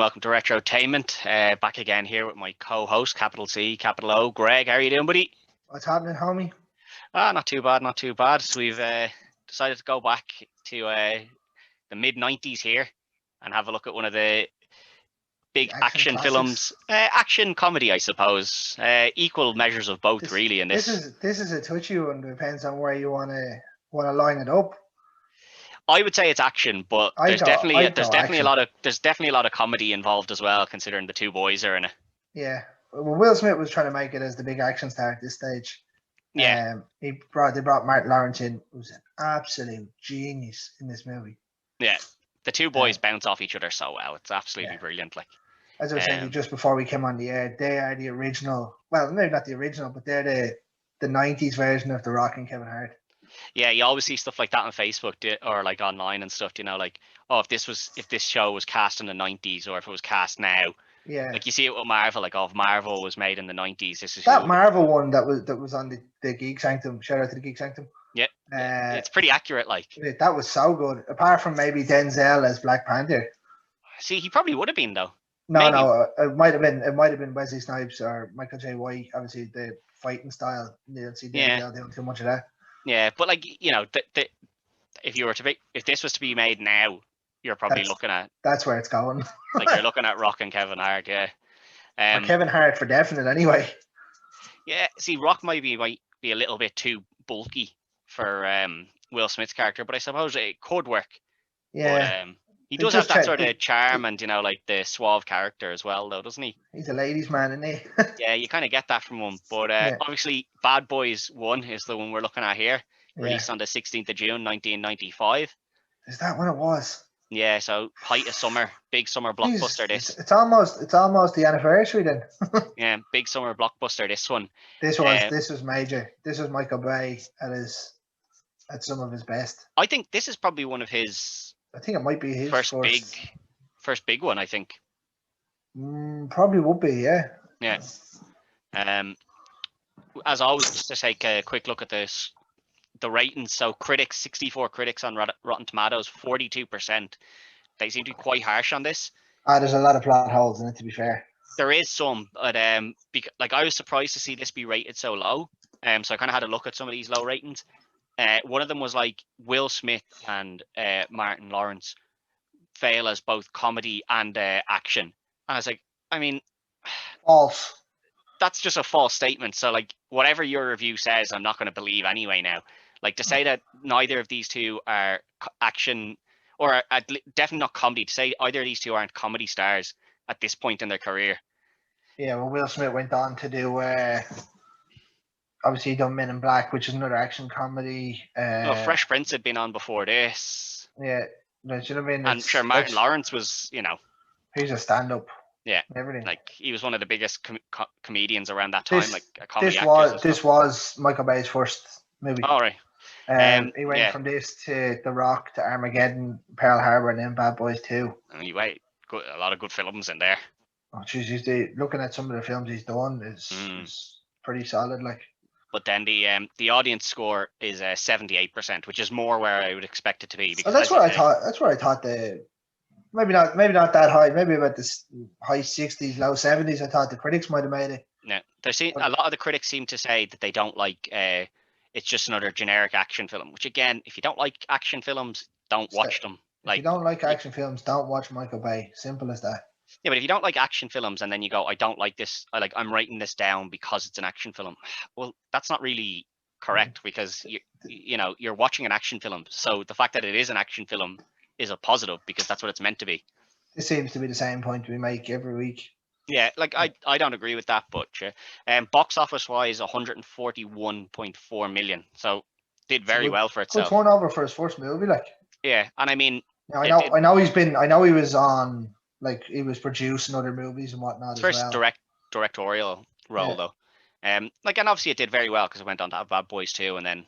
welcome to Retrotainment. Back again here with my co-host, capital C, capital O, Greg. How are you doing, buddy? What's happening, homie? Not too bad, not too bad. So we've decided to go back to the mid-90s here and have a look at one of the big action films. Action comedy, I suppose. Equal measures of both, really, in this. This is a touchy one. Depends on where you want to line it up. I would say it's action, but there's definitely a lot of comedy involved as well, considering the two boys are in it. Yeah, well, Will Smith was trying to make it as the big action star at this stage. Yeah, they brought Martin Lawrence in, who was an absolute genius in this movie. Yeah, the two boys bounce off each other so well. It's absolutely brilliant. Like, as I was saying just before we came on the air, they are the original. Well, maybe not the original, but they're the '90s version of The Rock and Kevin Hart. Yeah, you always see stuff like that on Facebook or like online and stuff. You know, like, oh, if this show was cast in the '90s or if it was cast now. Yeah. Like you see it with Marvel. Like, oh, if Marvel was made in the '90s, this is that Marvel one that was on the Geek Sanctum. Shout out to the Geek Sanctum. Yeah, it's pretty accurate. Like, that was so good. Apart from maybe Denzel as Black Panther. See, he probably would have been though. No, it might have been Wesley Snipes or Michael J. White. Obviously, the fighting style. You don't see Denzel doing too much of that. Yeah, but like, you know, if this was to be made now, you're probably looking at. That's where it's going. Like, you're looking at Rock and Kevin Hart, yeah. Kevin Hart for definite, anyway. Yeah, see, Rock might be a little bit too bulky for Will Smith's character, but I suppose it could work. Yeah. But, he does have that sort of charm and, you know, like the suave character as well, though, doesn't he? He's a ladies' man, isn't he? Yeah, you kind of get that from him. But obviously, Bad Boys 1 is the one we're looking at here. Released on the 16th of June, 1995. Is that when it was? Yeah, so height of summer, big summer blockbuster. It's almost the anniversary then. Yeah, big summer blockbuster. This one. This was major. This was Michael Bay at some of his best. I think this is probably one of his. I think it might be his first big one. I think. Probably would be, yeah. Yeah. As always, just to take a quick look at the ratings. So critics, 64 critics on Rotten Tomatoes, 42%. They seem to be quite harsh on this. There's a lot of plot holes in it, to be fair. There is some, but like, I was surprised to see this be rated so low. So I kind of had a look at some of these low ratings. One of them was like Will Smith and Martin Lawrence fail as both comedy and action. And I was like, I mean, false. That's just a false statement. So like, whatever your review says, I'm not going to believe anyway now. Like, to say that neither of these two are action or definitely not comedy, to say either of these two aren't comedy stars at this point in their career. Yeah, well, Will Smith went on to do obviously he done Men in Black, which is another action comedy. Fresh Prince had been on before this. Yeah, that should have been. And sure, Martin Lawrence was, you know. He's a stand-up. Yeah, everything. Like, he was one of the biggest comedians around that time. This was Michael Bay's first movie. All right. He went from this to The Rock to Armageddon, Pearl Harbor, and then Bad Boys 2. Anyway, a lot of good films in there. Oh, geez, looking at some of the films he's done is pretty solid. Like. But then the audience score is 78%, which is more where I would expect it to be. Because that's where I thought maybe not that high, maybe about the high 60s, low 70s. I thought the critics might have made it. Yeah, a lot of the critics seem to say that they don't like. It's just another generic action film. Which, again, if you don't like action films, don't watch them. If you don't like action films, don't watch Michael Bay. Simple as that. Yeah, but if you don't like action films and then you go, I don't like this, I'm writing this down because it's an action film. Well, that's not really correct, because you're watching an action film. So the fact that it is an action film is a positive, because that's what it's meant to be. It seems to be the same point we make every week. Yeah, like, I don't agree with that, but box office wise, 141.4 million. So did very well for itself. Good turnover for his first movie, like. Yeah, and I mean, I know he was on. Like, he was producing other movies and whatnot. First directorial role, though. And obviously it did very well, because it went on to have Bad Boys 2, and then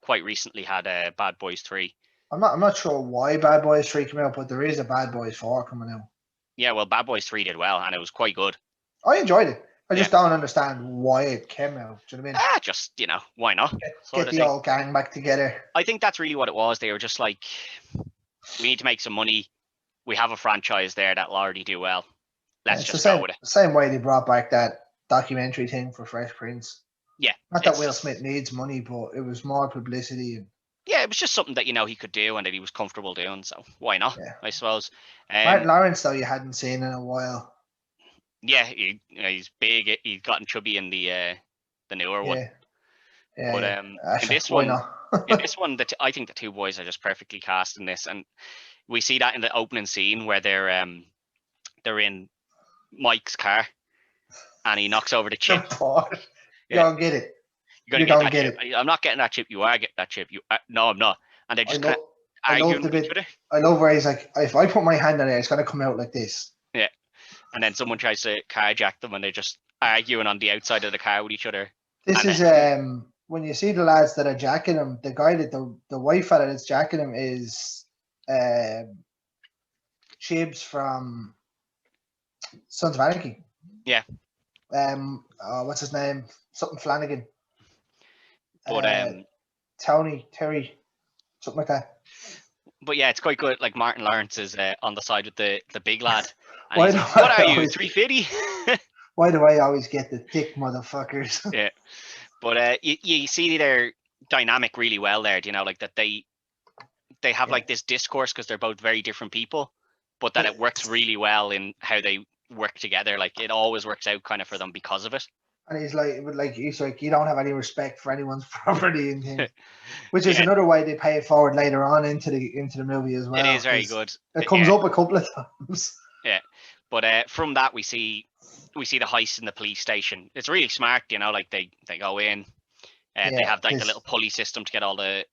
quite recently had Bad Boys 3. I'm not sure why Bad Boys 3 came out, but there is a Bad Boys 4 coming out. Yeah, well, Bad Boys 3 did well, and it was quite good. I enjoyed it. I just don't understand why it came out. Do you know what I mean? Just, why not? Get the old gang back together. I think that's really what it was. They were just like, we need to make some money. we have a franchise there that'll already do well. Let's It's just go with it. the same way they brought back that documentary thing for Fresh Prince. Yeah. Not that Will Smith needs money, but it was more publicity. And yeah, it was just something that he could do and that he was comfortable doing. So why not? Yeah. I suppose. Martin Lawrence, though, you hadn't seen in a while. Yeah, he's big. He's gotten chubby in the newer one. Yeah. But Actually, in this why one, not? I think the two boys are just perfectly cast in this, and we see that in the opening scene where they're in Mike's car, and he knocks over the chip. You don't get it. You don't get it. I'm not getting that chip. You are getting that chip. No, I'm not. And they're just arguing with each other. I love where he's like, if I put my hand on it, it's going to come out like this. Yeah. And then someone tries to carjack them and they're just arguing on the outside of the car with each other. This is when you see the lads that are jacking him, the guy that the white fella that's jacking him is Chibs from Sons of Anarchy. Yeah. What's his name? Something Flanagan. But Terry, something like that. But yeah, it's quite good. Like Martin Lawrence is on the side with the big lad. And What are you, 350? Why do I always get the thick motherfuckers? Yeah. But you see their dynamic really well there. You know, like that they have like this discourse because they're both very different people, but that it works really well in how they work together. Like it always works out kind of for them because of it. And he's like, you don't have any respect for anyone's property and things, which is another way they pay it forward later on into the movie as well. It is very good. It comes up a couple of times. Yeah, but from that we see the heist in the police station. It's really smart, you know. Like they go in, and they have like the little pulley system to get all the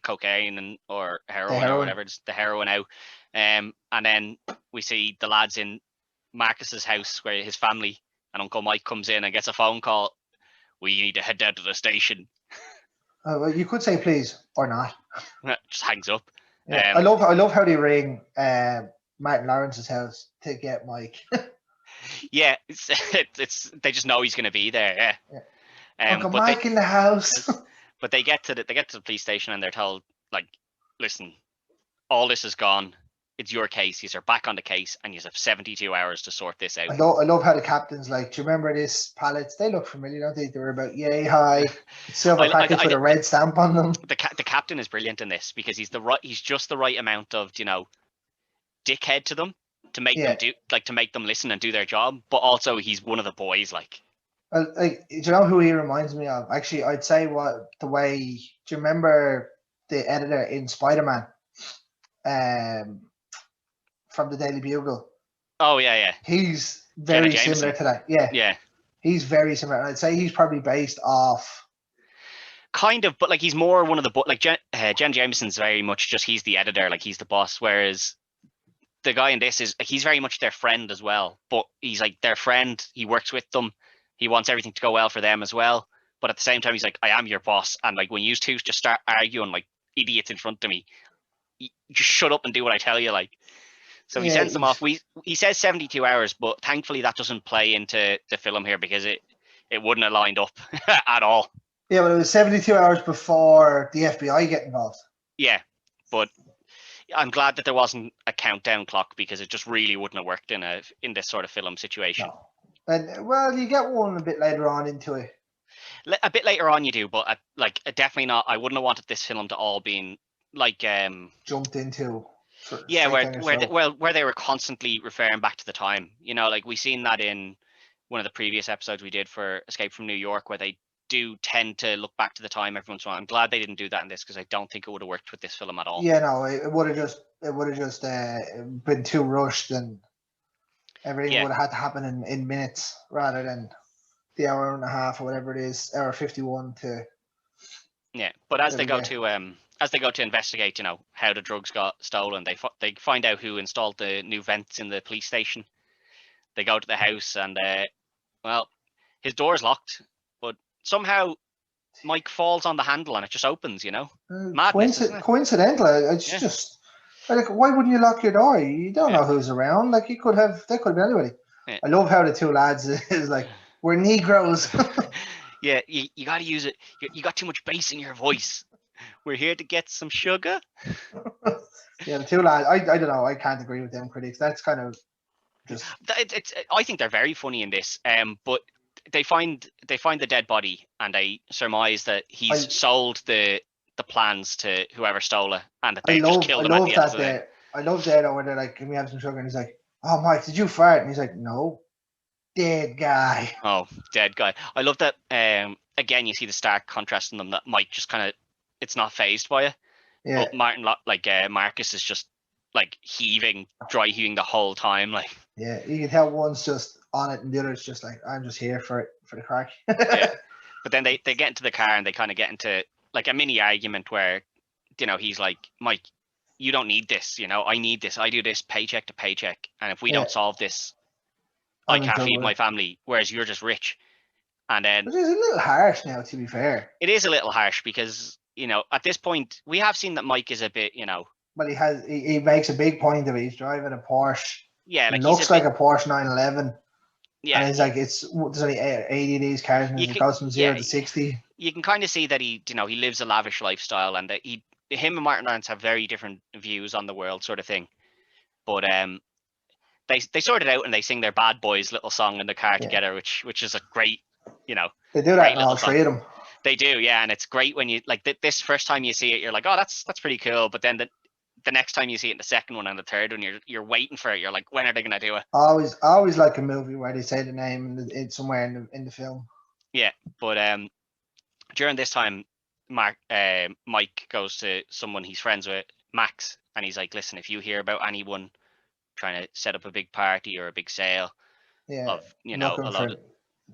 cocaine or heroin or whatever, the heroin out. And then we see the lads in Marcus's house where his family. And Uncle Mike comes in and gets a phone call. We need to head down to the station. Well, you could say please or not. Just hangs up. Yeah, I love how they ring Martin Lawrence's house to get Mike. Yeah, it's they just know he's going to be there. Yeah. Uncle Mike in the house. But they get to the police station and they're told, like, listen, all this is gone. It's your case. You're back on the case, and you have 72 hours to sort this out. I love how the captain's like, do you remember this pallets? They look familiar, don't they? They were about yay high, silver packets with a red stamp on them. The captain is brilliant in this because he's just the right amount of, you know, dickhead to them to make them to make them listen and do their job, but also he's one of the boys. Like, do you know who he reminds me of? Actually, I'd say do you remember the editor in Spider-Man? From the Daily Bugle. Oh yeah. He's very similar to that. Yeah. He's very similar. I'd say he's probably based off. Kind of, but like he's more one of the like Jen Jameson's very much just he's the editor, like he's the boss. Whereas the guy in this is he's very much their friend as well. But he's like their friend. He works with them. He wants everything to go well for them as well. But at the same time, he's like, I am your boss, and like when you two just start arguing like idiots in front of me, just shut up and do what I tell you, like. So he sends them off. He says 72 hours, but thankfully that doesn't play into the film here because it wouldn't have lined up at all. Yeah, but it was 72 hours before the FBI get involved. Yeah, but I'm glad that there wasn't a countdown clock because it just really wouldn't have worked in this sort of film situation. No. And well, you get one a bit later on into it. A bit later on you do, but definitely not. I wouldn't have wanted this film to all been like jumped into. Yeah, where they were constantly referring back to the time. You know, like we seen that in one of the previous episodes we did for Escape from New York, where they do tend to look back to the time every once in a while. I'm glad they didn't do that in this because I don't think it would have worked with this film at all. Yeah, no, it would have just been too rushed and everything would have had to happen in minutes rather than the hour and a half or whatever it is, hour 51 to. Yeah, but as they go to investigate, you know, how the drugs got stolen, they find out who installed the new vents in the police station. They go to the house and, his door's locked, but somehow Mike falls on the handle and it just opens, you know. Madness, coincidental. It's just like, why wouldn't you lock your door? You don't know who's around. Like, they could have been anybody. Yeah. I love how the two lads is like, we're Negroes. Yeah, you got to use it. You got too much bass in your voice. We're here to get some sugar. Yeah, the two lads. I don't know. I can't agree with them critics. That's kind of just. I think they're very funny in this. But they find the dead body and they surmise that he's sold the plans to whoever stole it, and that they've just killed him at the end of the day. I love that where they're like, "Can we have some sugar?" And he's like, "Oh, Mike, did you fart?" And he's like, "No, dead guy." Oh, dead guy. I love that. Again, you see the stark contrast in them. That Mike just kind of, it's not phased by it. Yeah. But Marcus is just like dry heaving the whole time. Like, yeah, you can tell one's just on it and the other's just like, I'm just here for the crack. Yeah. But then they get into the car and they kind of get into like a mini argument where, he's like, Mike, you don't need this. I need this. I do this paycheck to paycheck. And if we don't solve this, I can't feed my family. Whereas you're just rich. And then which is a little harsh now, to be fair. It is a little harsh because, at this point, we have seen that Mike is a bit, Well, he makes a big point of it. He's driving a Porsche. Yeah, like it looks like a Porsche 911. Yeah, and it's like there's only 80 of these cars, and it goes from 0 to 60. You can kind of see that he lives a lavish lifestyle, and that him and Martin Lawrence have very different views on the world, sort of thing. But they sort it out and they sing their Bad Boys little song in the car together, which is a great, They do that in all three of them. They do, yeah, and it's great when you like this first time you see it, you're like, oh, that's pretty cool. But then the next time you see it in the second one and the third one, you're waiting for it. You're like, when are they gonna do it? Always like a movie where they say the name in somewhere in the film. Yeah, but during this time, Mike goes to someone he's friends with, Max, and he's like, listen, if you hear about anyone trying to set up a big party or a big sale of a lot of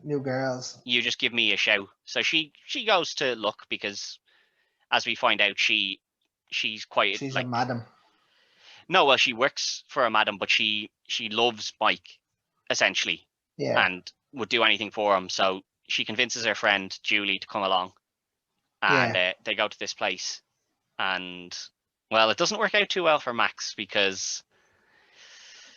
new girls, you just give me a shout. So she goes to look because, as we find out, she's a madam. No, well, she works for a madam, but she loves Mike, essentially, and would do anything for him. So she convinces her friend Julie to come along, and they go to this place, and well, it doesn't work out too well for Max because.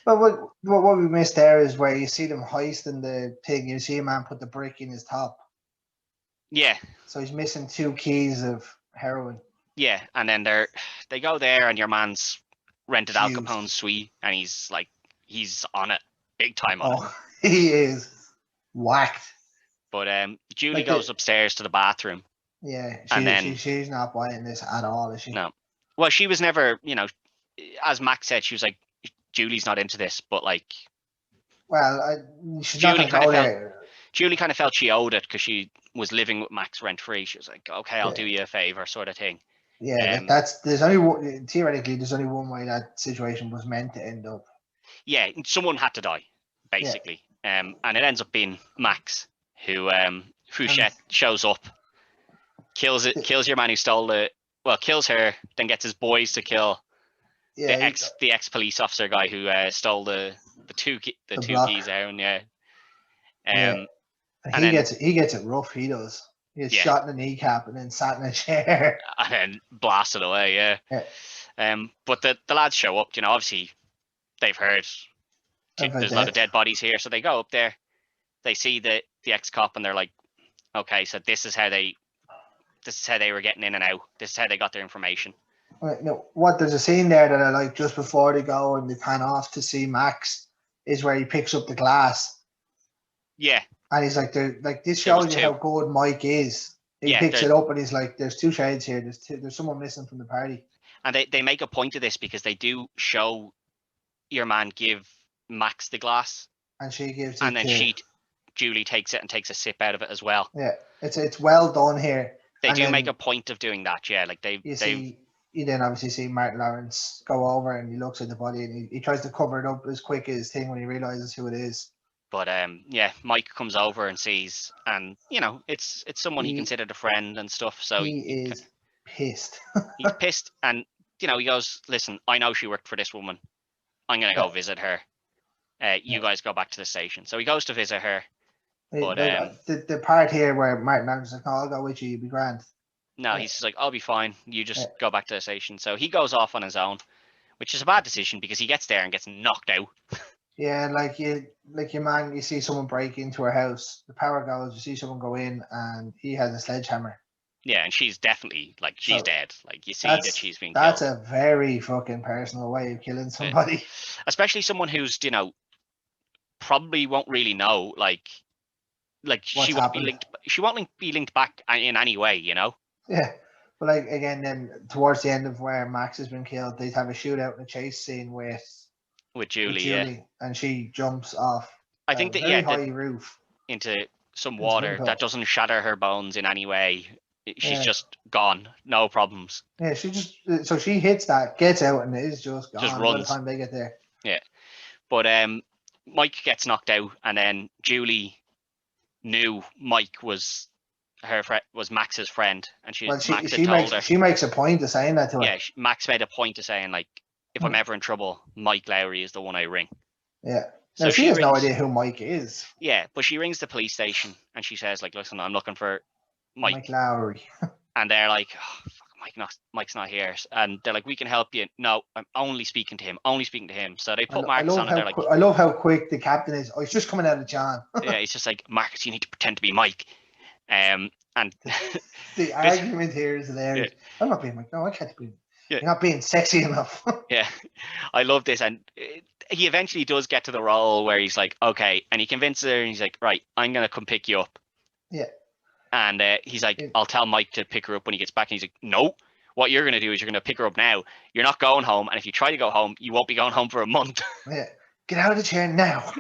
But what we missed there is where you see them heisting the thing. You see a man put the brick in his top. Yeah. So he's missing 2 keys of heroin. Yeah, and then they go there, and your man's rented Al Capone's suite, and he's on it, big time on it. He is whacked. But Julie goes upstairs to the bathroom. Yeah, she's not buying this at all, is she? No. Well, she was never, as Max said, she was like, Julie's not into this, but like. Well, she's not going to go there. Julie kind of felt she owed it because she was living with Max rent free. She was like, okay, I'll do you a favor, sort of thing. Yeah, there's only one way that situation was meant to end up. Yeah, someone had to die, basically. Yeah. And it ends up being Max, who shows up, kills your man who stole kills her, then gets his boys to kill the ex police officer guy who stole the two keys out. And he gets it rough. He does. He gets shot in the kneecap and then sat in a chair and then blasted away. Yeah. But the lads show up. Obviously they've heard there's a lot of dead bodies here, so they go up there. They see the ex-cop and they're like, okay, so this is how they were getting in and out. This is how they got their information. Right, there's a scene there that I like just before they go and they pan off to see Max is where he picks up the glass. Yeah. And he's like, this shows you how good Mike is. He picks it up and he's like, there's 2 shades here. There's someone missing from the party. And they make a point of this because they do show your man give Max the glass. And she gives it and then Julie takes it and takes a sip out of it as well. Yeah, it's well done here. They do make a point of doing that, yeah. Like you then obviously see Martin Lawrence go over and he looks at the body and he tries to cover it up as quick as thing when he realizes who it is. But Mike comes over and sees, and it's someone he considered a friend and stuff. So he is pissed. He's pissed, and he goes, "Listen, I know she worked for this woman. I'm gonna go visit her. You guys go back to the station." So he goes to visit her. But the part here where Martin Lawrence is like, "No, I'll go with you. You'll be grand." No, he's just like, I'll be fine. You just go back to the station. So he goes off on his own, which is a bad decision because he gets there and gets knocked out. Yeah, your man, you see someone break into her house, the power goes, you see someone go in and he has a sledgehammer. Yeah, and she's definitely like she's So dead. Like you see that she's been that's killed. a very fucking personal way of killing somebody. Especially someone who's, you know, probably won't really know like she What's won't be happened? linked. She won't be linked back in any way, you know. Yeah. But like again, then towards the end of where Max has been killed, they'd have a shootout and a chase scene with Julie, yeah. Julie, and she jumps off I a think that very that high roof into some in swimming water pool. that doesn't shatter her bones in any way. She's Yeah. just gone, no problems. Yeah, she hits that, gets out, and it is just gone Just by the runs. time they get there. Yeah, but Mike gets knocked out, and then Julie knew Mike was was Max's friend, and Max had told her. She makes a point of saying that to her. Yeah, Max made a point of saying like, if I'm ever in trouble, Mike Lowry is the one I ring. Yeah. So now she has rings, no idea who Mike is. Yeah, but she rings the police station and she says like, listen, I'm looking for Mike Lowry. And they're like, oh, fuck, Mike's not here. And they're like, we can help you. No, I'm only speaking to him. Only speaking to him. So they put Marcus on and they're like, I love how quick the captain is. Oh, he's just coming out of John. yeah, he's just like, Marcus, you need to pretend to be Mike. And the argument here is hilarious. Yeah. I'm not being Mike. No, I can't be. Yeah. You're not being sexy enough. Yeah, I love this. And he eventually does get to the role where he's like, okay. And he convinces her and he's like, right, I'm going to come pick you up. Yeah. And he's like, I'll tell Mike to pick her up when he gets back. And he's like, no, what you're going to do is you're going to pick her up now. You're not going home. And if you try to go home, you won't be going home for a month. Yeah. Get out of the chair now.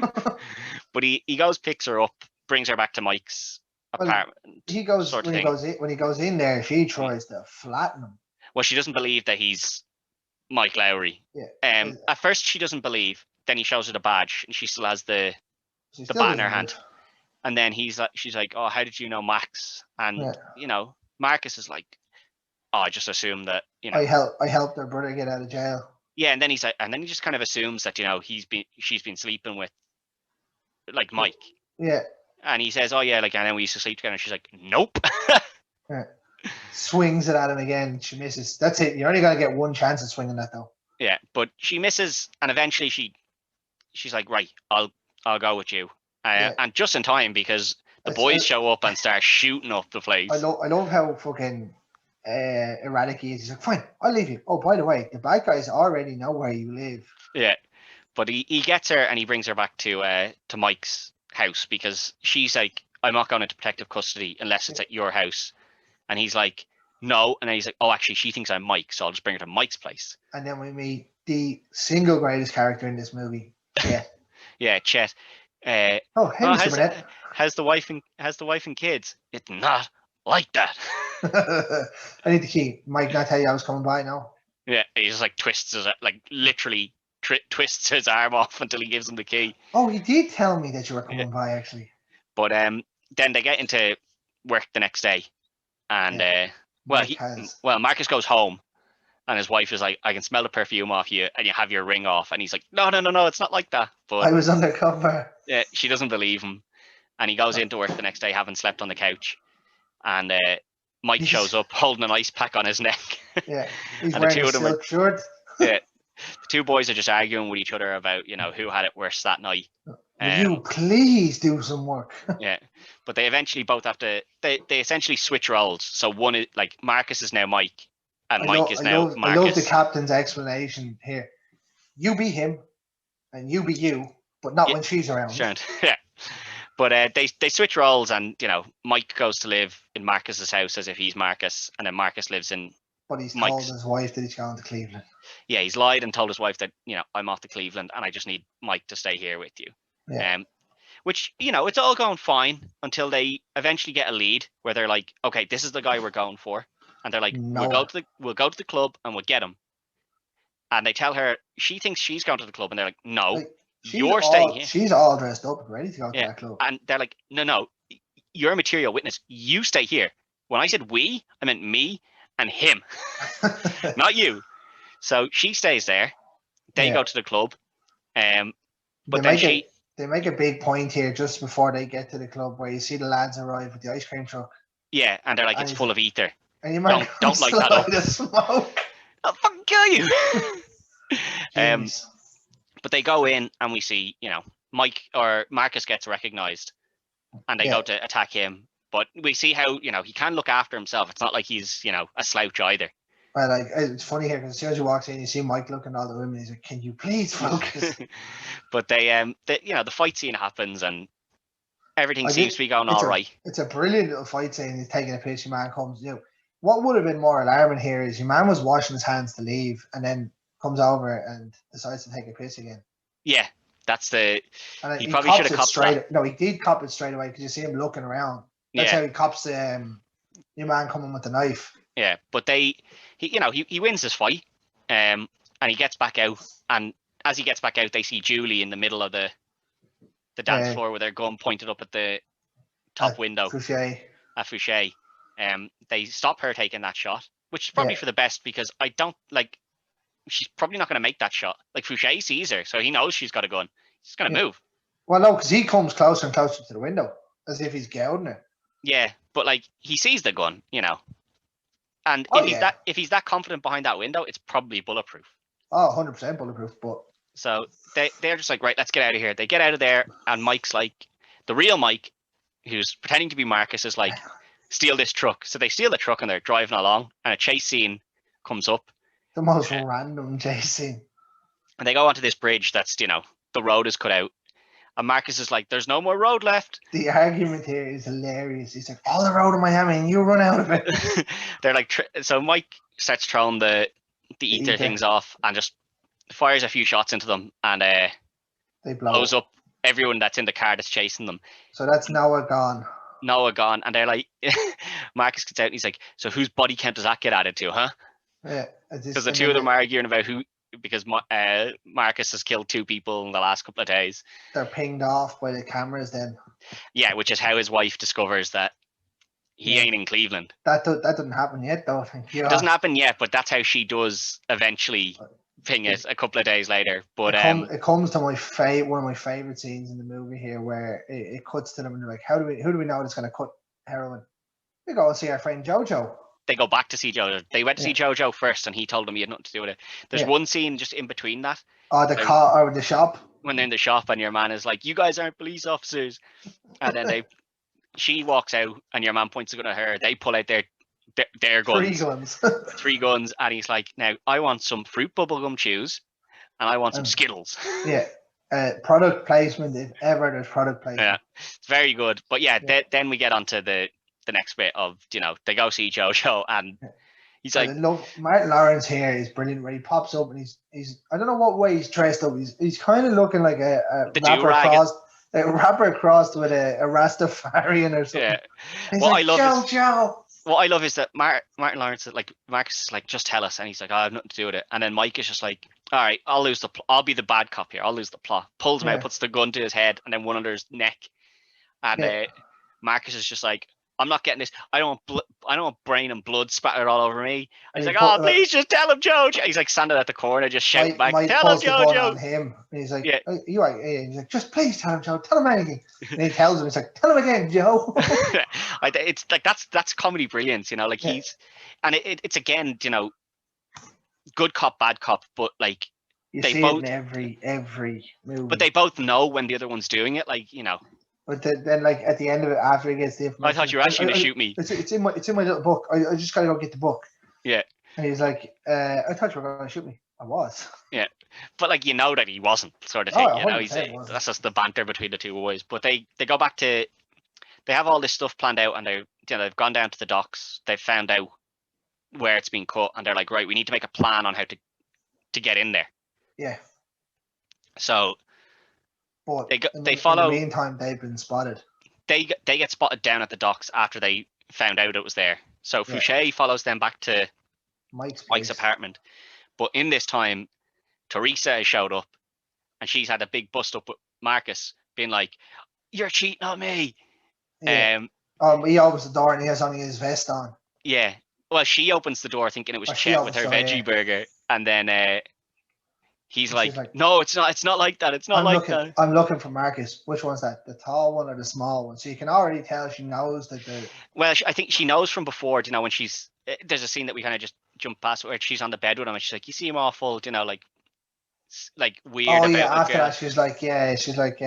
But he goes, picks her up, brings her back to Mike's apartment. He goes, when he goes in there, she tries to flatten him. Well, she doesn't believe that he's Mike Lowry. Yeah. At first, she doesn't believe. Then he shows her the badge, and she still has the bat in her hand. And then she's like, "Oh, how did you know Max?" And you know, Marcus is like, "Oh, I just assumed that, you know." I helped their brother get out of jail. Yeah, and then he's like, and then he just kind of assumes that, you know, she's been sleeping with like Mike. Yeah. And he says, "Oh yeah, like, and then we used to sleep together." And she's like, "Nope." Yeah. Swings it at him again. She misses. That's it. You're only gonna get one chance at swinging that though. Yeah, but she misses, and eventually she's like, right, I'll go with you, and just in time because the boys show up and start shooting up the place. I love how fucking erratic he is. He's like, fine, I'll leave you. Oh, by the way, the bad guys already know where you live. Yeah, but he gets her and he brings her back to Mike's house because she's like, I'm not going into protective custody unless it's at your house. And he's like, no. And then he's like, oh, actually, she thinks I'm Mike, so I'll just bring her to Mike's place. And then we meet the single greatest character in this movie, Chet. Yeah, Chet. How's the wife and kids? It's not like that. I need the key. Mike not tell you I was coming by now. Yeah, he just like literally twists his arm off until he gives him the key. Oh, he did tell me that you were coming by, actually. But then they get into work the next day. And Marcus goes home, and his wife is like, "I can smell the perfume off you, and you have your ring off." And he's like, "No, it's not like that." But I was undercover. Yeah, she doesn't believe him, and he goes into work the next day, having slept on the couch, and Mike shows up holding an ice pack on his neck. Yeah, he's wearing a silk shirt. Yeah, the two boys are just arguing with each other about, you know, who had it worse that night. Will you please do some work? Yeah, but they eventually both have to. They essentially switch roles. So one is like Marcus is now Mike, and Mike is now Marcus. I love the captain's explanation here. You be him, and you be you, but not when she's around. Sure. Yeah, but they switch roles, and you know, Mike goes to live in Marcus's house as if he's Marcus, and then Marcus lives in. But he's told his wife that he's going to Cleveland. Yeah, he's lied and told his wife that, you know, I'm off to Cleveland and I just need Mike to stay here with you. Yeah. Which, you know, it's all going fine until they eventually get a lead where they're like, okay, this is the guy we're going for. And they're like, we'll go to the club and we'll get him. And they tell her, she thinks she's going to the club, and they're like, no, you're staying here. She's all dressed up, ready to go to that club. And they're like, no, you're a material witness. You stay here. When I said we, I meant me and him, not you. So she stays there. They go to the club. But they make a big point here just before they get to the club where you see the lads arrive with the ice cream truck. Yeah, and they're like, it's full of ether. And you might don't light that up. Smoke. I'll fucking kill you. But they go in and we see, you know, Marcus gets recognized, and they go to attack him. but we see how he can look after himself. It's not like he's a slouch either. But like, it's funny here because as soon as he walks in, you see Mike looking at all the women. He's like, "Can you please focus?" But the fight scene happens and everything seems to be going all right. It's a brilliant little fight scene. He's taking a piss. Your man comes. What would have been more alarming here is your man was washing his hands to leave, and then comes over and decides to take a piss again. Yeah, that's the. And he probably should have copped that. No, he did cop it straight away because you see him looking around. That's how he cops your man coming with the knife. Yeah, but he wins this fight, and he gets back out, and as he gets back out, they see Julie in the middle of the dance floor with their gun pointed up at the top window. Fouché. At Fouché. They stop her taking that shot, which is probably for the best because I don't like. She's probably not going to make that shot. Like Fouché sees her, so he knows she's got a gun. He's going to move. Well, no, because he comes closer and closer to the window, as if he's gouging her. Yeah, but like he sees the gun, and if he's that confident behind that window, it's probably bulletproof. Oh, 100% bulletproof. But so they're just like, right, let's get out of here. They get out of there, and Mike's like, the real Mike, who's pretending to be Marcus, is like, steal this truck. So they steal the truck and they're driving along, and a chase scene comes up. The most random chase scene. And they go onto this bridge that's, the road is cut out. And Marcus is like, there's no more road left. The argument here is hilarious. He's like, all the road in Miami and you run out of it. They're like, so Mike starts throwing the ether things off and just fires a few shots into them. And they blows up everyone that's in the car that's chasing them. So that's Noah gone. And they're like, Marcus gets out and he's like, so whose body count does that get added to, huh? Yeah. Because the two of them are arguing about because Marcus has killed 2 people in the last couple of days. They're pinged off by the cameras then. Yeah, which is how his wife discovers that he ain't in Cleveland. That doesn't happen yet, though. It doesn't happen yet, but that's how she does eventually ping it a couple of days later. But it comes to one of my favorite scenes in the movie here, where it cuts to them and they're like, who do we know that's going to cut heroin? We go and see our friend Jojo. They go back to see Jojo. They went to see Jojo first, and he told them he had nothing to do with it. There's one scene just in between that. Oh, the car or the shop. When they're in the shop, and your man is like, "You guys aren't police officers," and then she walks out, and your man points a gun at her. They pull out their guns. 3 guns. 3 guns, and he's like, "Now I want some fruit bubblegum chews, and I want some Skittles." Yeah. Product placement, if ever there's product placement. Yeah, it's very good. But then we get onto the next bit of, they go see Jojo, and he's like, Martin Lawrence here is brilliant, where he pops up and he's I don't know what way he's dressed up. He's kind of looking like a rapper crossed with a Rastafarian or something. Yeah. He's Jojo. What I love is that Martin Lawrence, like, Marcus is like, just tell us, and he's like, I have nothing to do with it. And then Mike is just like, all right, I'll be the bad cop here. I'll lose the plot. Pulls him out, puts the gun to his head, and then one under his neck. And Marcus is just like, I'm not getting this. I don't want brain and blood spattered all over me. And he's like, oh, please just tell him, Jojo. He's like standing at the corner, just shouting back, tell him, Jojo. On him. And he's like, you right? He's like, just please tell him, Joe. Tell him anything. And he tells him, he's like, tell him again, Joe. It's like that's comedy brilliance, like he's, and it's again, good cop, bad cop, but like they both in every movie. But they both know when the other one's doing it, like But then, like at the end of it, after he gets the information, I thought you were actually going to shoot me. It's in my little book. I just gotta go get the book. Yeah. And he's like, I thought you were going to shoot me. I was. Yeah, but like that he wasn't, sort of thing. That's just the banter between the two boys. But they go back to, they have all this stuff planned out, and they've gone down to the docks. They've found out where it's been cut, and they're like, right, we need to make a plan on how to get in there. Yeah. So. But they follow. In the meantime, they've been spotted. They get spotted down at the docks after they found out it was there. So Fouché follows them back to Mike's apartment. But in this time, Teresa has showed up, and she's had a big bust up with Marcus, being like, "You're cheating on me." Yeah. He opens the door and he has only his vest on. Yeah. Well, she opens the door thinking it was Chet with her veggie burger, and then. He's like, no, it's not. It's not like that. It's not that. I'm looking for Marcus. Which one's that? The tall one or the small one? So you can already tell she knows that the. Well, I think she knows from before. When there's a scene that we kind of just jump past where she's on the bed with him, and she's like, "You seem awful," like like weird Oh about yeah, a after girl. that she's like, She's like,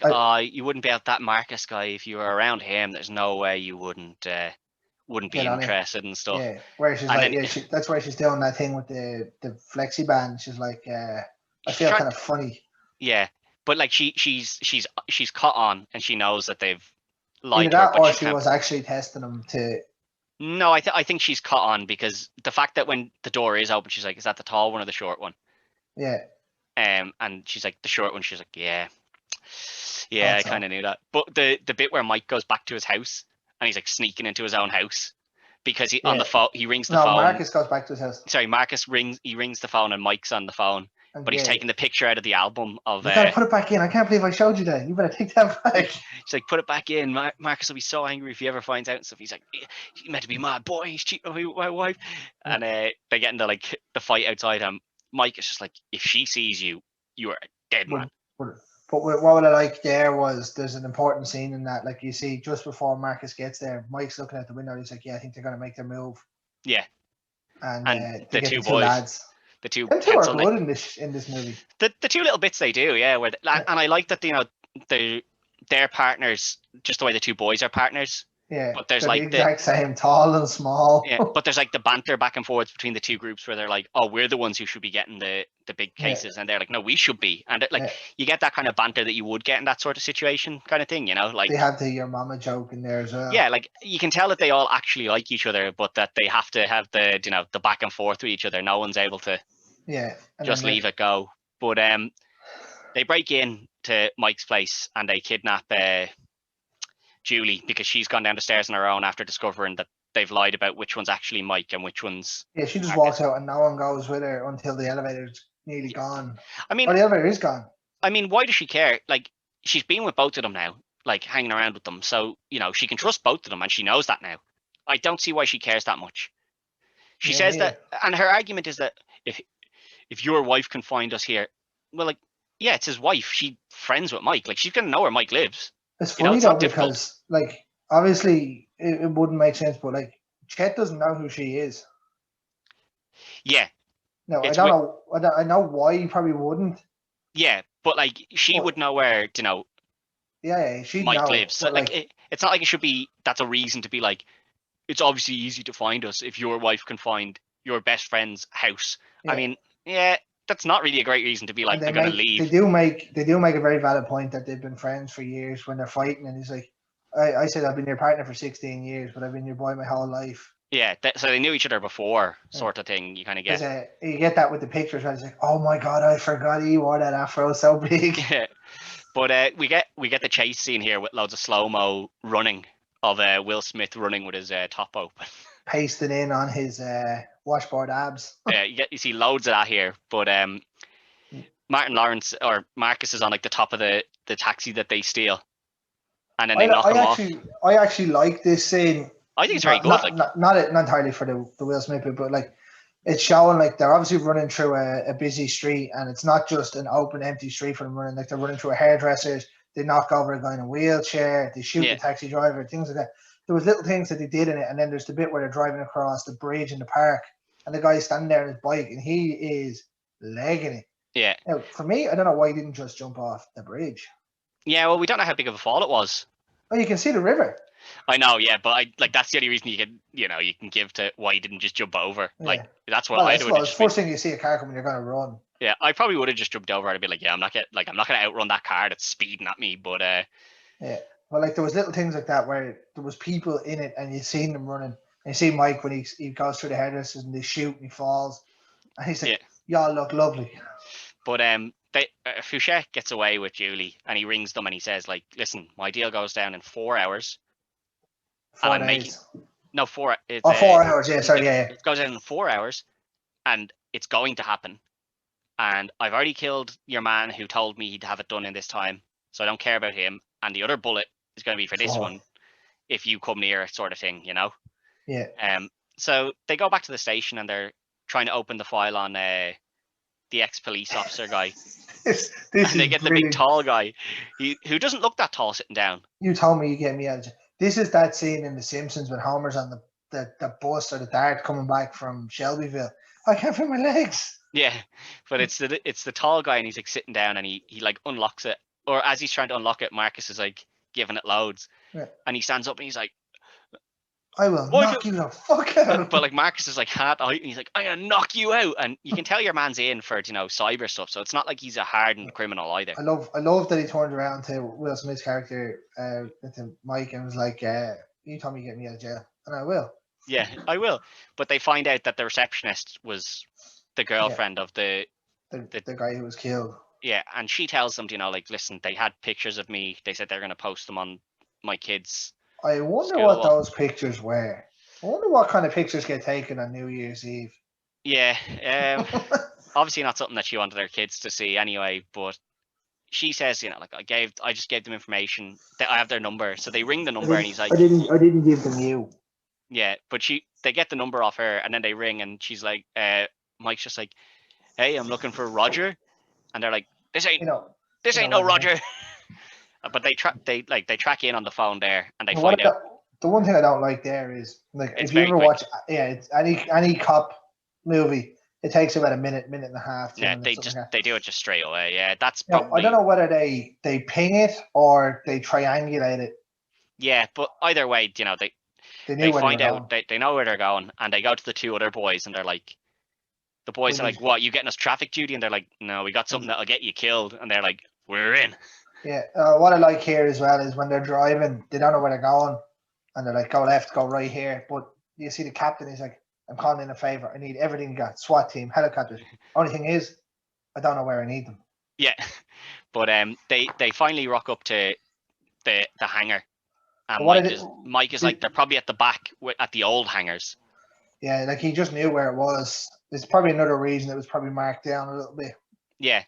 oh, you wouldn't be out that Marcus guy if you were around him. There's no way you wouldn't be get on it. interested and stuff. Yeah, where she's And like, then that's why she's doing that thing with the flexi band. She's like, I she's feel trying kind of funny. yeah, but like she's caught on and she knows that they've lied Either to her, that but or she she can't. was actually testing them to. No, I think she's caught on because the fact that when the door is open, she's like, "Is that the tall one or the short one?" Yeah. And she's like, "The short one." She's like, "Yeah, I Thought so. kind of knew that." But the bit where Mike goes back to his house and he's like sneaking into his own house because on the phone he rings the phone. Marcus goes back to his house. Sorry, Marcus rings. He rings the phone and Mike's on the phone, but he's taking the picture out of the album of. You gotta put it back in. I can't believe I showed you that. You better take that back. She's like, put it back in. Marcus will be so angry if he ever finds out and stuff. He's like, he's meant to be my boy. He's cheating on my wife. And they get into like the fight outside. And Mike is just like, if she sees you, you are a dead man. But what I like there was there's an important scene in that. Like you see, just before Marcus gets there, Mike's looking out the window. He's like, yeah, I think they're gonna make their move. Yeah. And the two boys. Lads. The two are good in this movie. The two little bits they do, yeah. And I like that, you know, their partners, just the way the two boys are partners. Yeah, but there's like the exact same, tall and small. Yeah, but there's like the banter back and forwards between the two groups where they're like, "Oh, we're the ones who should be getting the big cases," and they're like, "No, we should be." And you get that kind of banter that you would get in that sort of situation, kind of thing, you know. Like they have the your mama joke in there as well. Yeah, like you can tell that they all actually like each other, but that they have to have the the back and forth with each other. No one's able to just leave it go. But they break in to Mike's place and they kidnap Julie because she's gone down the stairs on her own after discovering that they've lied about which one's actually Mike and which one's. Yeah, she just walks out and no one goes with her until the elevator's nearly gone. I mean, or the elevator is gone. I mean, why does she care? Like, she's been with both of them now, like hanging around with them, so she can trust both of them, and she knows that now. I don't see why she cares that much. She says that, and her argument is that if your wife can find us here, well, like, yeah, it's his wife. She's friends with Mike. Like, she's gonna know where Mike lives. It's funny though because, like, obviously it wouldn't make sense, but like, Chet doesn't know who she is. Yeah. No, I don't know. I know why he probably wouldn't. Yeah, but like, she would know where Yeah, she Mike lives. So, like, it's not like it should be. That's a reason to be like, it's obviously easy to find us if your wife can find your best friend's house. Yeah. I mean, yeah, that's not really a great reason to be like, they're going to leave. They do make a very valid point that they've been friends for years when they're fighting, and he's like, I said I've been your partner for 16 years, but I've been your boy my whole life. Yeah, so they knew each other before, sort of thing. You kind of get. You get that with the pictures, right? It's like, oh my god, I forgot he wore that afro so big. Yeah, but we get the chase scene here with loads of slow-mo running of Will Smith running with his top open, pasting in on his washboard abs. Yeah, you see loads of that here, but Martin Lawrence or Marcus is on like the top of the taxi that they steal, and then they knock him off. I actually like this scene. I think it's very good. Not entirely for the Will Smith bit, but like it's showing like they're obviously running through a busy street, and it's not just an open, empty street for them running. Like they're running through a hairdresser's. They knock over a guy in a wheelchair. They shoot the taxi driver. Things like that. There was little things that they did in it, and then there's the bit where they're driving across the bridge in the park, and the guy's standing there on his bike, and he is legging it. Yeah. Now, for me, I don't know why he didn't just jump off the bridge. Yeah, well, we don't know how big of a fall it was. Oh, you can see the river. I know, yeah, but that's the only reason you can give to why he didn't just jump over. Yeah. Like that's what I do. Well, it's the first thing you see a car coming, you're gonna run. Yeah, I probably would have just jumped over and be like, yeah, I'm not gonna outrun that car that's speeding at me, but yeah. Well, like there was little things like that where there was people in it and you seen them running. And you see Mike when he goes through the hairdressers and they shoot and he falls. And he's like, y'all look lovely. But Fouché gets away with Julie and he rings them and he says, like, listen, my deal goes down in 4 hours. 4 days. 4 4 hours, yeah, sorry, yeah. It goes down in 4 hours and it's going to happen. And I've already killed your man who told me he'd have it done in this time. So I don't care about him. And the other bullet is going to be for this one if you come near, sort of thing, you know? Yeah. So they go back to the station and they're trying to open the file on the ex-police officer guy. And they get the big tall guy who doesn't look that tall sitting down. You told me you get me out. This is that scene in The Simpsons when Homer's on the bus or the dart coming back from Shelbyville. I can't feel my legs. Yeah, but it's the tall guy, and he's like sitting down, and he like unlocks it, or as he's trying to unlock it, Marcus is like giving it loads, Yeah. and he stands up and he's like, I will Michael, knock you the fuck out. but like Marcus is like hat height, and he's like, I'm gonna knock you out, and you can tell your man's in for cyber stuff, so it's not like he's a hardened criminal either. I love that he turned around to Will Smith's character, to Mike, and was like, "You told me to get me out of jail, and I will." Yeah, I will. But they find out that the receptionist was the girlfriend of the guy who was killed. Yeah, and she tells them, like, listen, they had pictures of me. They said they're going to post them on my kids. I wonder what those pictures were. I wonder what kind of pictures get taken on New Year's Eve. Yeah, obviously not something that she wanted her kids to see anyway. But she says, like, I just gave them information. That I have their number, so they ring the number, and he's like, I didn't give them you. Yeah, but they get the number off her, and then they ring, and she's like, Mike's just like, hey, I'm looking for Roger, and they're like, this ain't no Roger. But they track in on the phone there, and they find out. The one thing I don't like there is, like, It's if you ever quick. watch, it's any cop movie, it takes about a minute and a half. Yeah, minutes, they do it just straight away. Yeah, that's probably. I don't know whether they ping it or they triangulate it. Yeah, but either way, they find out, they know where they're going, and they go to the two other boys, and they're like, the boys are like, what, you getting us traffic duty? And they're like, no, we got something that'll get you killed. And they're like, we're in. Yeah, what I like here as well is when they're driving, they don't know where they're going, and they're like, go left, go right here. But you see the captain, he's like, I'm calling in a favor. I need everything you got. SWAT team, helicopters. Only thing is, I don't know where I need them. Yeah, but they finally rock up to the hangar. And Mike is like, they're probably at the back at the old hangars. Yeah, like he just knew where it was. There's probably another reason it was probably marked down a little bit. Yeah.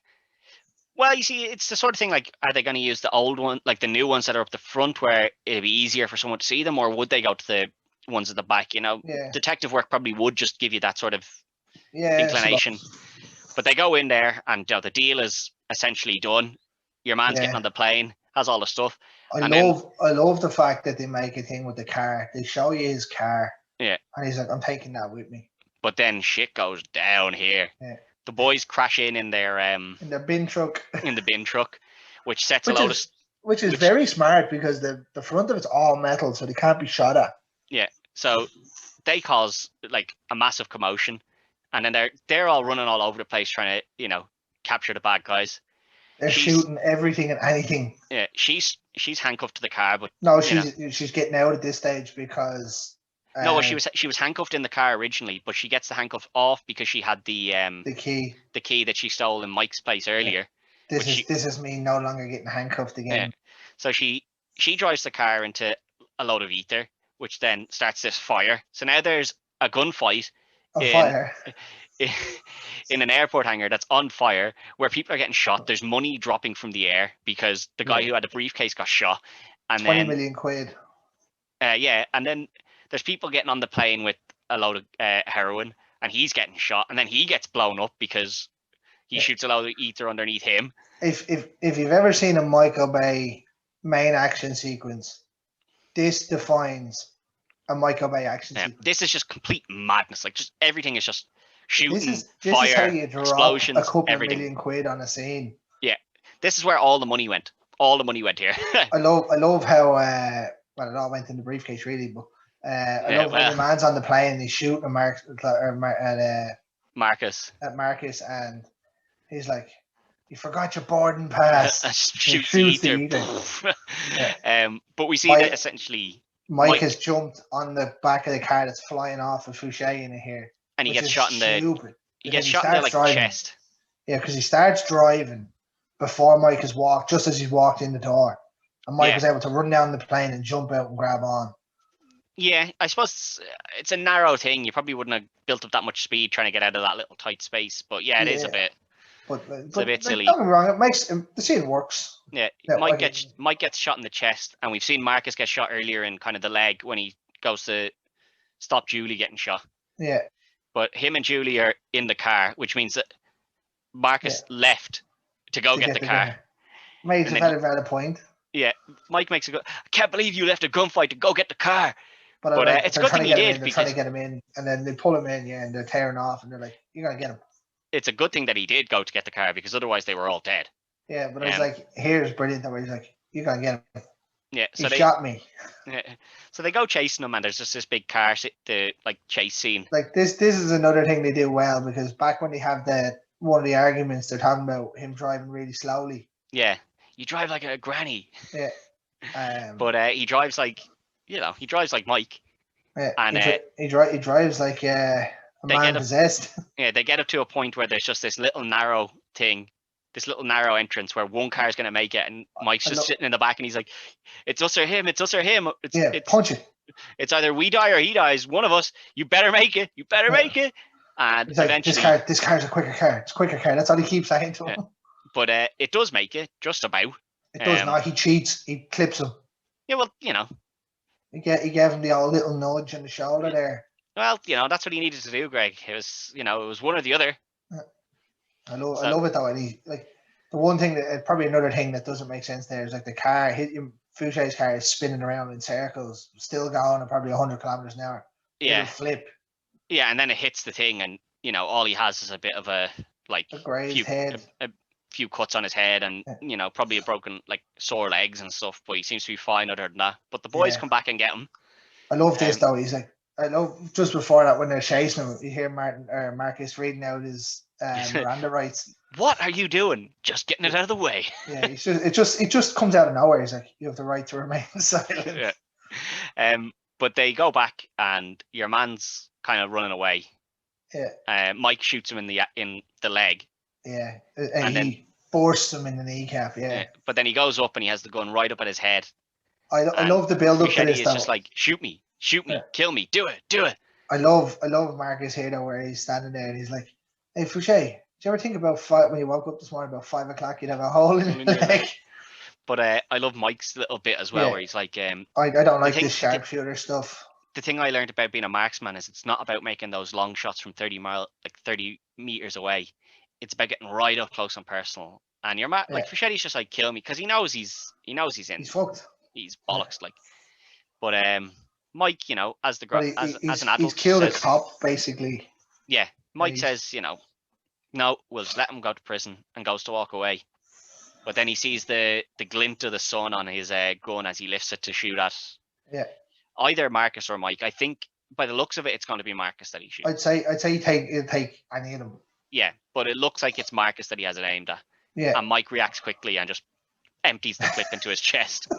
Well, you see, it's the sort of thing like, are they going to use the old one, like the new ones that are up the front where it'd be easier for someone to see them, or would they go to the ones at the back? Detective work probably would just give you that sort of inclination. But they go in there, and the deal is essentially done. Your man's getting on the plane, has all the stuff. I love the fact that they make a thing with the car. They show you his car. Yeah. And he's like, I'm taking that with me. But then shit goes down here. Yeah. The boys crash in their in the bin truck. In the bin truck, which sets which is very smart, because the front of it's all metal, so they can't be shot at. Yeah. So they cause like a massive commotion, and then they're all running all over the place trying to, capture the bad guys. They're shooting everything and anything. Yeah, she's handcuffed to the car, but no, she's getting out at this stage because. No, she was handcuffed in the car originally, but she gets the handcuffs off because she had the key that she stole in Mike's place earlier. Yeah. This is me no longer getting handcuffed again. Yeah. So she drives the car into a load of ether, which then starts this fire. So now there's a gunfight in an airport hangar that's on fire, where people are getting shot. There's money dropping from the air because the guy who had the briefcase got shot, and 20 million quid. And then there's people getting on the plane with a load of heroin, and he's getting shot, and then he gets blown up because he shoots a load of ether underneath him. If you've ever seen a Michael Bay main action sequence, this defines a Michael Bay action sequence. This is just complete madness. Like, just everything is just shooting, this fire, is how you drop explosions, a couple everything. million quid on a scene. Yeah, this is where all the money went. All the money went here. I love how it all went in the briefcase, really, but. I love when the man's on the plane and he's shooting at Marcus. At Marcus, and he's like, "You forgot your boarding pass." Shoots the ether. But we see that essentially Mike has jumped on the back of the car that's flying off with Fouché in it here, and he gets shot in the. He gets shot in the chest. Yeah, because he starts driving before Mike has walked, just as he's walked in the door, and Mike was able to run down the plane and jump out and grab on. Yeah, I suppose it's a narrow thing. You probably wouldn't have built up that much speed trying to get out of that little tight space. But yeah, it is a bit. It's a bit silly. Don't get me wrong, it makes the scene works. Yeah, Mike gets shot in the chest, and we've seen Marcus get shot earlier in kind of the leg when he goes to stop Julie getting shot. Yeah. But him and Julie are in the car, which means that Marcus left to go get the car. Made a very valid point. Yeah, Mike makes a good. I can't believe you left a gunfight to go get the car. But it's a good thing he did. They're trying to get him in, and then they pull him in, and they're tearing off, and they're like, "You gotta get him." it's a good thing that he did go to get the car because otherwise they were all dead. Yeah, but it's like, here's brilliant that he's like, you gotta get him. Yeah, so he shot me. Yeah, so they go chasing him, and there's just this big car, the like chase scene. Like this is another thing they do well, because back when they have one of the arguments, they're talking about him driving really slowly. Yeah, you drive like a granny. Yeah, but he drives like, he drives like Mike. Yeah, and he drives like a man possessed. Yeah, they get up to a point where there's just this little narrow thing, this little narrow entrance where one car is going to make it, and Mike's just sitting in the back, and he's like, "It's us or him. It's us or him. It's punch it. It's either we die or he dies. One of us. You better make it. You better make it." And he's like, eventually, this car's a quicker car. It's a quicker car. That's all he keeps saying to him. But it does make it, just about. It does not. He cheats. He clips him. Yeah, well, He gave him the old little nudge on the shoulder there. Well, that's what he needed to do, Greg. It was, it was one or the other. I love it though. And he, like, the one thing that probably another thing that doesn't make sense there is like the car Fouché's car is spinning around in circles, still going at probably 100 kilometers an hour. Yeah. It'll flip. Yeah, and then it hits the thing, and all he has is a bit of a grazed head. A few cuts on his head, and probably a broken, like, sore legs and stuff, but he seems to be fine other than that. But the boys come back and get him. I love this though. He's like, I love just before that when they're chasing him, you hear Marcus reading out his Miranda rights. What are you doing? Just getting it out of the way. Yeah, it just comes out of nowhere. He's like, you have the right to remain silent. Yeah. But they go back, and your man's kind of running away. Yeah. Mike shoots him in the leg. Yeah, and then he forced him in the kneecap. Yeah. But then he goes up and he has the gun right up at his head. I love the build up to this. He's just like, shoot me, kill me, do it. I love Marcus here though, where he's standing there and he's like, "Hey Fouché, did you ever think about when you woke up this morning about 5 o'clock you'd have a hole in your leg?" But I love Mike's little bit as well, where he's like, I don't like this sharpshooter stuff. The thing I learned about being a marksman is it's not about making those long shots from 30 meters away. It's about getting right up close and personal. And you're like, Fouché's just like, kill me, because he knows he's in. He's fucked. He's bollocks, like. But Mike, as an adult, he's killed a cop basically. Yeah, Mike says, no, we'll just let him go to prison, and goes to walk away. But then he sees the glint of the sun on his gun as he lifts it to shoot at. Yeah. Either Marcus or Mike. I think by the looks of it, it's going to be Marcus that he shoots. I'd say he'll take any of them. Yeah, but it looks like it's Marcus that he has it aimed at. Yeah. And Mike reacts quickly and just empties the clip into his chest.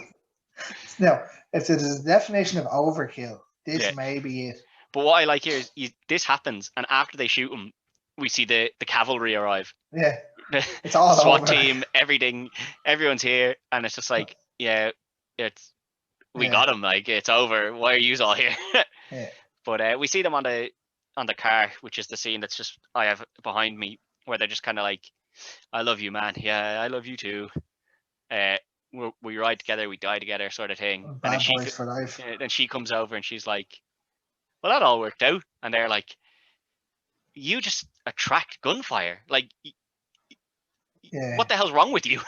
No, if there's a definition of overkill, this may be it. But what I like here is this happens, and after they shoot him, we see the cavalry arrive. Yeah. It's all SWAT over. team, everything, everyone's here, and it's just like, we got him, like, it's over. Why are you all here? Yeah. But we see them on the car, which is the scene that's just I have behind me, where they're just kind of like, I love you, man. Yeah, I love you too. We ride together, we die together, sort of thing. Bad boys for life. Then she comes over and she's like, well, that all worked out. And they're like, you just attract gunfire. Like, what the hell's wrong with you?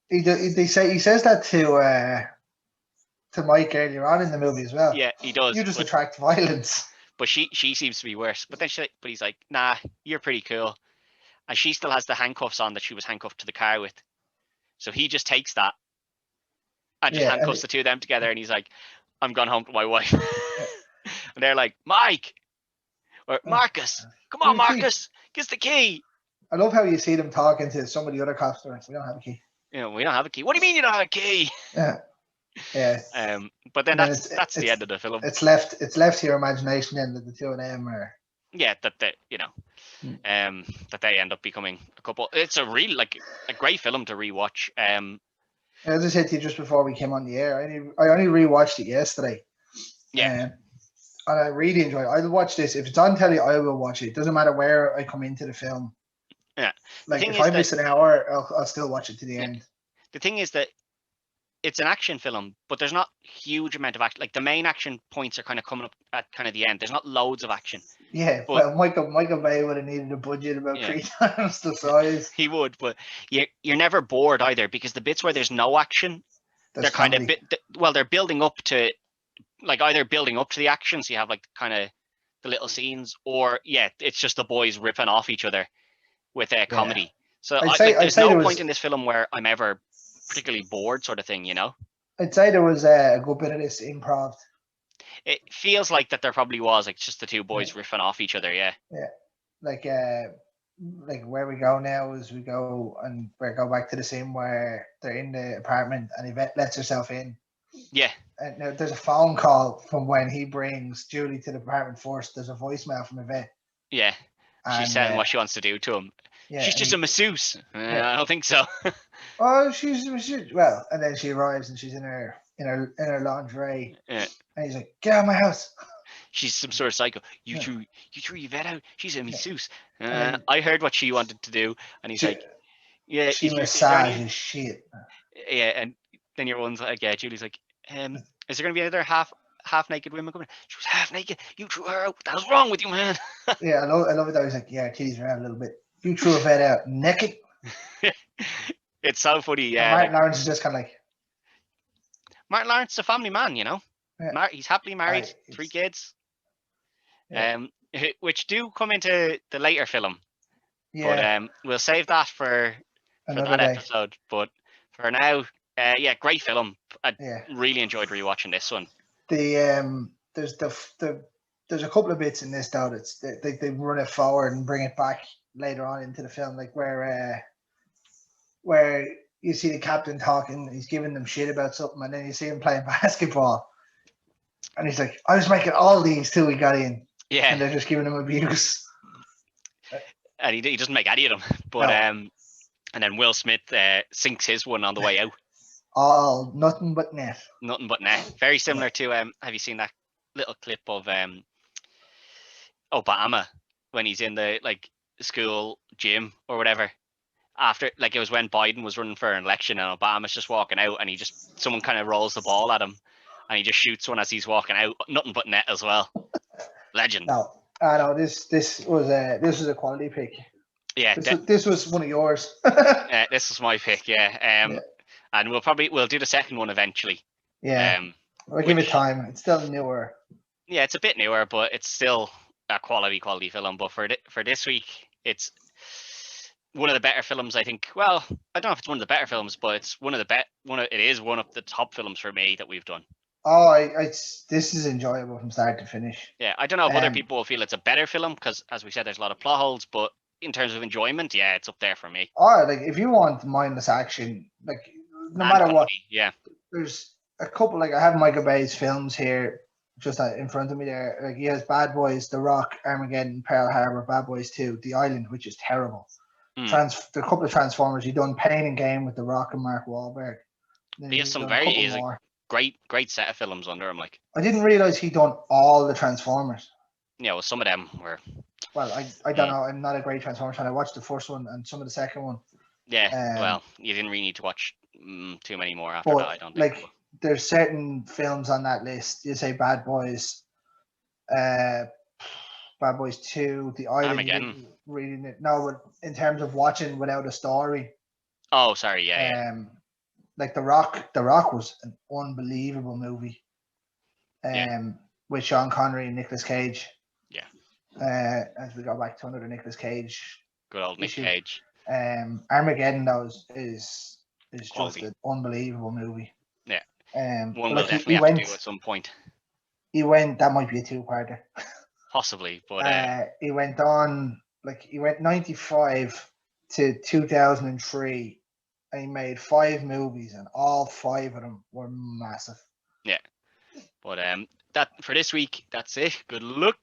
He says that to Mike earlier on in the movie as well. Yeah, he does. You just attract violence. But she seems to be worse. But then he's like, nah, you're pretty cool. And she still has the handcuffs on that she was handcuffed to the car with. So he just takes that and just handcuffs the two of them together, and he's like, I'm going home to my wife. And they're like, Mike or Marcus, come on, Marcus, give us the key. I love how you see them talking to some of the other cops. Like, we don't have a key. We don't have a key. What do you mean you don't have a key? Yeah. But then that's the end of the film. It's left to your imagination then that the two of them are. Yeah, that they that they end up becoming a couple. It's a really a great film to rewatch. As I said to you just before we came on the air, I only rewatched it yesterday. Yeah. And I really enjoy it. I'll watch this. If it's on telly, I will watch it. It doesn't matter where I come into the film. Yeah. Like, if I miss an hour, I'll still watch it to the end. The thing is that it's an action film, but there's not huge amount of action. Like, the main action points are kind of coming up at kind of the end. There's not loads of action. Yeah, but Michael Bay would have needed a budget about 3 times the size. He would, but you're never bored either, because the bits where there's no action, they're kind of they're building up to, like, either building up to the action, so you have like kind of the little scenes, or it's just the boys ripping off each other. with comedy. So I'd there's say no there point was, in this film where I'm ever particularly bored, sort of thing. You know, I'd say there was a good bit of this improv. it feels like that there probably was like just the two boys riffing off each other. Yeah. Yeah, like where we go now is we go back to the scene where they're in the apartment and Yvette lets herself in. Yeah. And now there's a phone call from when he brings Julie to the apartment first. There's a voicemail from Yvette. Yeah. She's saying what she wants to do to him. Yeah, she's just a masseuse. I don't think so. Oh, she's well, and then she arrives and she's in her lingerie. Yeah. And he's like, "Get out of my house." She's some sort of psycho. You threw Yvette out. She's a masseuse. Then, I heard what she wanted to do, and he's like, "Yeah, she is there massages shit." Yeah, and then your one's like, yeah, Julie's like, is there gonna be another half naked women coming? She was half naked. You threw her out. What the hell's wrong with you, man? Yeah, I love it. I was like, yeah, titties around a little bit. You threw Yvette out naked. It's so funny. Yeah, Martin Lawrence is just kind of like. Martin Lawrence is a family man, you know. Yeah. He's happily married, 3 kids. Yeah. Which do come into the later film. Yeah. But we'll save that for that episode. But for now, yeah, great film. I really enjoyed rewatching this one. There's there's a couple of bits in this though that's they run it forward and bring it back later on into the film, like where you see the captain talking, he's giving them shit about something, and then you see him playing basketball, and he's like, "I was making all these till we got in." Yeah, and they're just giving him abuse. And he doesn't make any of them, but no. And then Will Smith sinks his one on the way out. All nothing but net. Nothing but net. Very similar to have you seen that little clip of Obama when he's in the school gym or whatever? After it was when Biden was running for an election and Obama's just walking out and someone kind of rolls the ball at him and he just shoots one as he's walking out. Nothing but net as well. Legend. No, I know this was a quality pick. Yeah, this was one of yours. This was my pick. Yeah. And we'll do the second one eventually. Yeah. We'll give it time. It's still newer. Yeah, it's a bit newer, but it's still a quality film. But for this week, it's one of the better films, I think. Well, I don't know if it's one of the better films, but it's it is one of the top films for me that we've done. Oh, this is enjoyable from start to finish. Yeah, I don't know if other people will feel it's a better film because, as we said, there's a lot of plot holes. But in terms of enjoyment, yeah, it's up there for me. Oh, if you want mindless action, no matter what, yeah, there's a couple. I have Michael Bay's films here, just in front of me there. He has Bad Boys, The Rock, Armageddon, Pearl Harbor, Bad Boys 2, The Island, which is terrible. A couple of Transformers. He done Pain and Gain with The Rock and Mark Wahlberg. He has some great set of films under him. I didn't realize he done all the Transformers. Yeah, well, some of them were. Well, I don't know. I'm not a great Transformers fan. I watched the first one and some of the second one. Yeah, well, you didn't really need to watch too many more after that, I don't think. There's certain films on that list. You say Bad Boys, Bad Boys 2, The Island. Armageddon. No, but in terms of watching without a story. Oh, sorry, yeah. The Rock was an unbelievable movie. With Sean Connery and Nicolas Cage. Yeah. As we go back to another Nicolas Cage. Good old Nick Cage. Armageddon is quality. Just an unbelievable movie. Yeah. One will definitely have to do at some point. He went. That might be a two-parter. Possibly, but he went on. He went 95 to 2003, and he made 5 movies, and all 5 of them were massive. Yeah. But that for this week, that's it. Good luck.